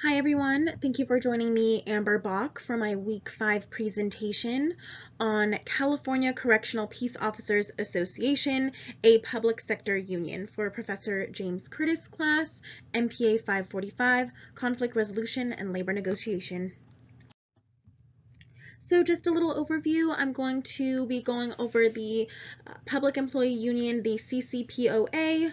Hi everyone, thank you for joining me, Amber Bach, for my Week 5 presentation on California Correctional Peace Officers Association, a public sector union, for Professor James Curtis class, MPA 545, Conflict Resolution and Labor Negotiation. So just a little overview, I'm going to be going over the Public Employee Union, the CCPOA.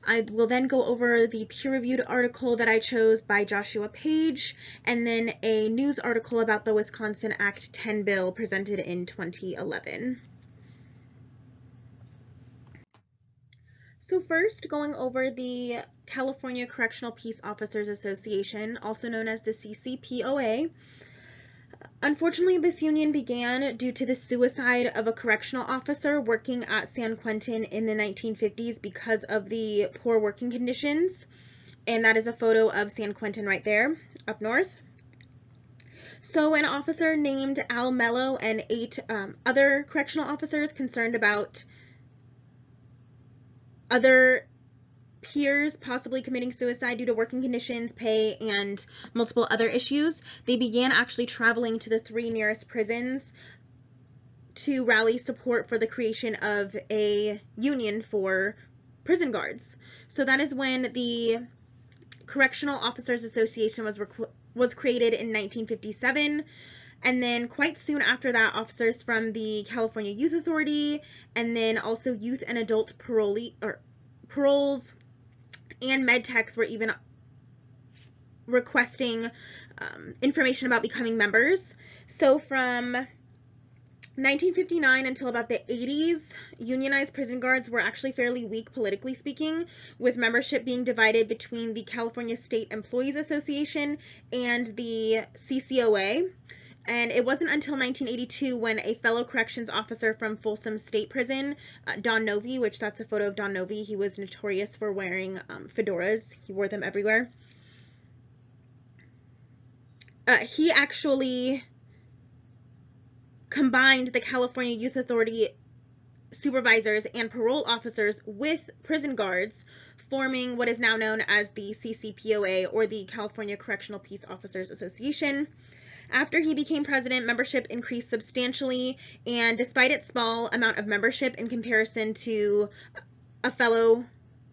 I will then go over the peer-reviewed article that I chose by Joshua Page, and then a news article about the Wisconsin Act 10 bill presented in 2011. So first, going over the California Correctional Peace Officers Association, also known as the CCPOA. Unfortunately, this union began due to the suicide of a correctional officer working at San Quentin in the 1950s because of the poor working conditions. And that is a photo of San Quentin right there, up north. So an officer named Al Mello and 8 other correctional officers concerned about other peers possibly committing suicide due to working conditions, pay, and multiple other issues, they began actually traveling to the 3 nearest prisons to rally support for the creation of a union for prison guards. So that is when the Correctional Officers Association was created in 1957. And then quite soon after that, officers from the California Youth Authority, and then also youth and adult paroles and med techs were even requesting information about becoming members. So from 1959 until about the 80s, unionized prison guards were actually fairly weak politically speaking, with membership being divided between the California State Employees Association and the CCOA. And it wasn't until 1982 when a fellow corrections officer from Folsom State Prison, Don Novi, which that's a photo of Don Novi, he was notorious for wearing fedoras. He wore them everywhere. He actually combined the California Youth Authority supervisors and parole officers with prison guards, forming what is now known as the CCPOA, or the California Correctional Peace Officers Association. After he became president, membership increased substantially, and despite its small amount of membership in comparison to a fellow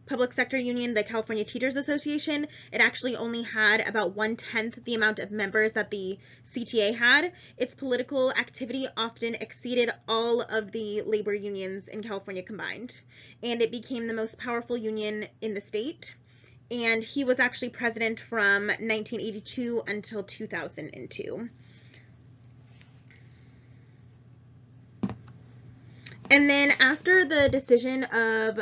public sector union, the California Teachers Association, it actually only had about 1/10 the amount of members that the CTA had. Its political activity often exceeded all of the labor unions in California combined, and it became the most powerful union in the state. And he was actually president from 1982 until 2002. And then after the decision of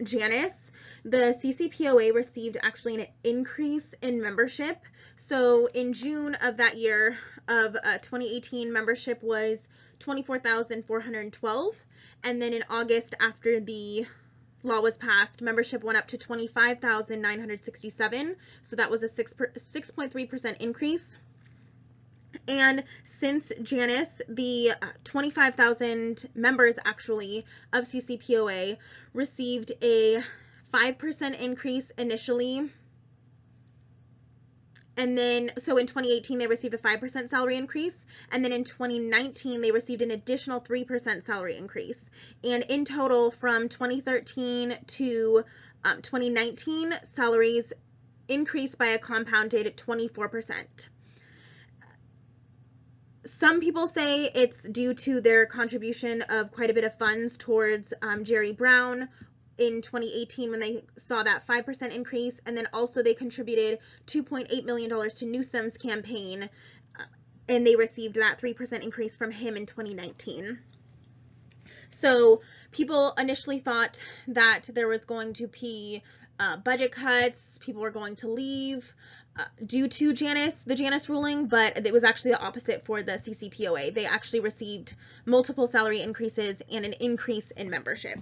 Janus, the CCPOA received actually an increase in membership. So in June of that year of 2018, membership was 24,412. And then in August, after the law was passed, membership went up to 25,967. So that was a 6.3% increase. And since Janus, the 25,000 members actually of CCPOA received a 5% increase initially. And then, so in 2018, they received a 5% salary increase. And then in 2019, they received an additional 3% salary increase. And in total, from 2013 to 2019, salaries increased by a compounded 24%. Some people say it's due to their contribution of quite a bit of funds towards Jerry Brown in 2018 when they saw that 5% increase, and then also they contributed $2.8 million to Newsom's campaign, and they received that 3% increase from him in 2019. So people initially thought that there was going to be budget cuts, people were going to leave due to the Janus ruling, but it was actually the opposite for the CCPOA. They actually received multiple salary increases and an increase in membership.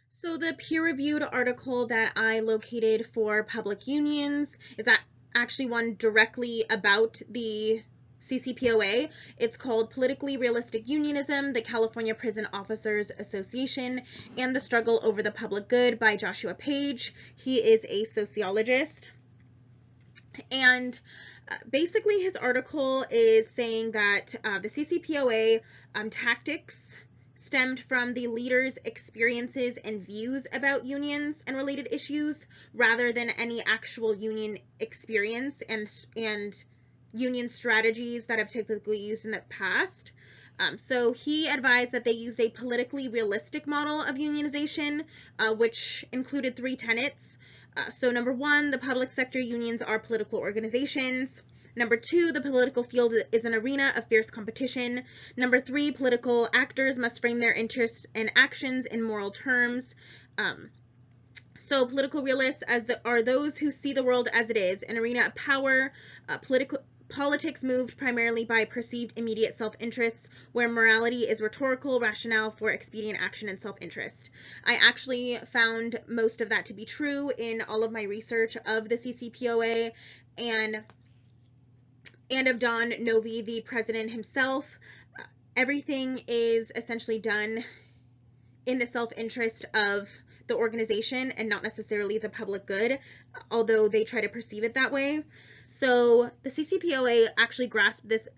So the peer-reviewed article that I located for public unions is actually one directly about the CCPOA. It's called Politically Realistic Unionism, the California Prison Officers Association, and the Struggle Over the Public Good by Joshua Page. He is a sociologist. And basically his article is saying that the CCPOA tactics stemmed from the leaders' experiences and views about unions and related issues rather than any actual union experience and union strategies that have typically used in the past. So he advised that they used a politically realistic model of unionization, which included 3 tenets. So number 1, the public sector unions are political organizations. Number 2, the political field is an arena of fierce competition. Number 3, political actors must frame their interests and actions in moral terms. So political realists are those who see the world as it is, an arena of power, politics moved primarily by perceived immediate self-interest, where morality is rhetorical rationale for expedient action and self-interest. I actually found most of that to be true in all of my research of the CCPOA and of Don Novi, the president himself. Everything is essentially done in the self-interest of the organization and not necessarily the public good, although they try to perceive it that way. So the CCPOA actually grasped this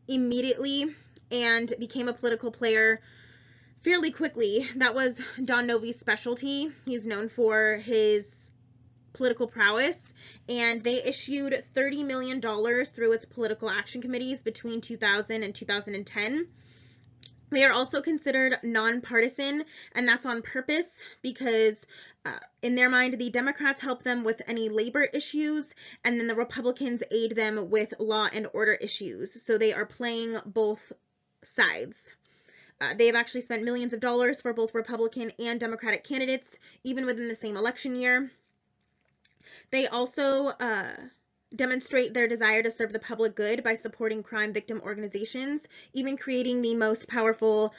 immediately and became a political player fairly quickly. That was Don Novi's specialty. He's known for his political prowess, and they issued $30 million through its political action committees between 2000 and 2010. They are also considered nonpartisan, and that's on purpose because in their mind, the Democrats help them with any labor issues, and then the Republicans aid them with law and order issues. So they are playing both sides. They have actually spent millions of dollars for both Republican and Democratic candidates, even within the same election year. They also demonstrate their desire to serve the public good by supporting crime victim organizations, even creating the most powerful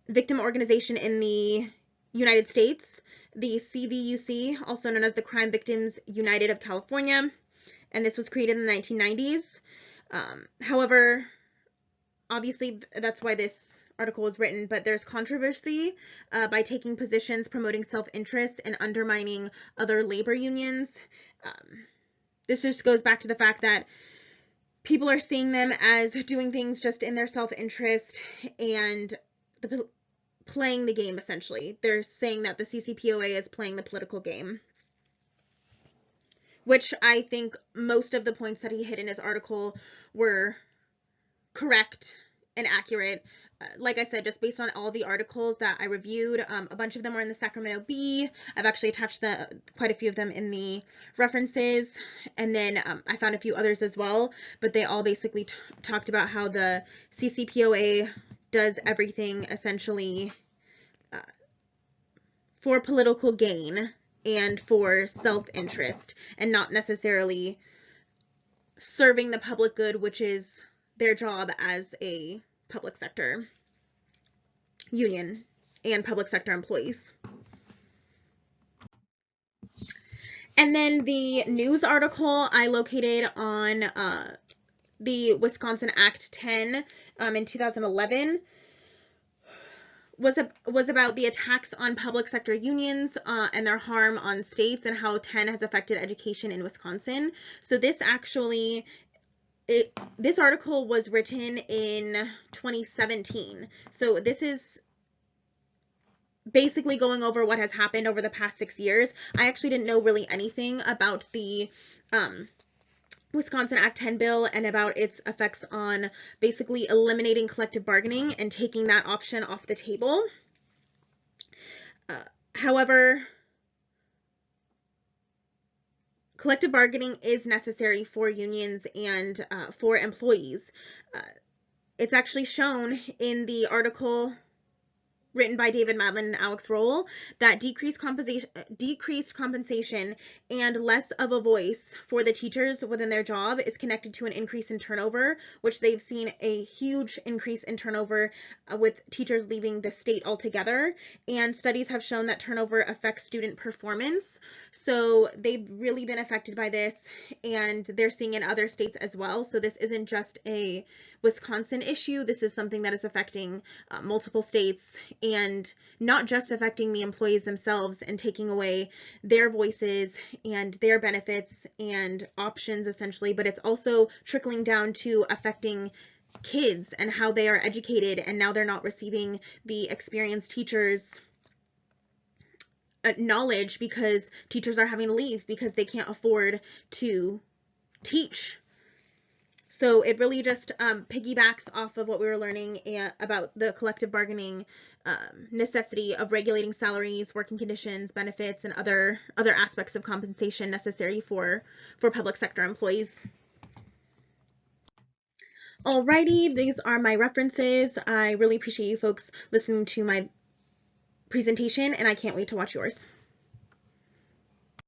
victim organization in the United States, the CVUC, also known as the Crime Victims United of California, and this was created in the 1990s. However, obviously that's why this article was written, but there's controversy by taking positions promoting self-interest and undermining other labor unions. This just goes back to the fact that people are seeing them as doing things just in their self-interest and playing the game, essentially. They're saying that the CCPOA is playing the political game, which I think most of the points that he hit in his article were correct and accurate. Like I said, just based on all the articles that I reviewed, a bunch of them were in the Sacramento Bee. I've actually attached quite a few of them in the references, and then I found a few others as well, but they all basically talked about how the CCPOA does everything essentially for political gain and for self-interest, and not necessarily serving the public good, which is their job as a public sector union and public sector employees. And then the news article I located on the Wisconsin Act 10 in 2011 was about the attacks on public sector unions and their harm on states and how 10 has affected education in Wisconsin. So this actually this article was written in 2017. So this is basically going over what has happened over the past 6 years. I actually didn't know really anything about the Wisconsin Act 10 bill and about its effects on basically eliminating collective bargaining and taking that option off the table. However, collective bargaining is necessary for unions and for employees. It's actually shown in the article written by David Madlin and Alex Roll that decreased compensation and less of a voice for the teachers within their job is connected to an increase in turnover, which they've seen a huge increase in turnover with teachers leaving the state altogether. And studies have shown that turnover affects student performance. So they've really been affected by this, and they're seeing in other states as well. So this isn't just a Wisconsin issue. This is something that is affecting multiple states, and not just affecting the employees themselves and taking away their voices and their benefits and options essentially, but it's also trickling down to affecting kids and how they are educated, and now they're not receiving the experienced teachers knowledge because teachers are having to leave because they can't afford to teach. So it really just piggybacks off of what we were learning about the collective bargaining necessity of regulating salaries, working conditions, benefits, and other aspects of compensation necessary for public sector employees. Alrighty, these are my references. I really appreciate you folks listening to my presentation, and I can't wait to watch yours.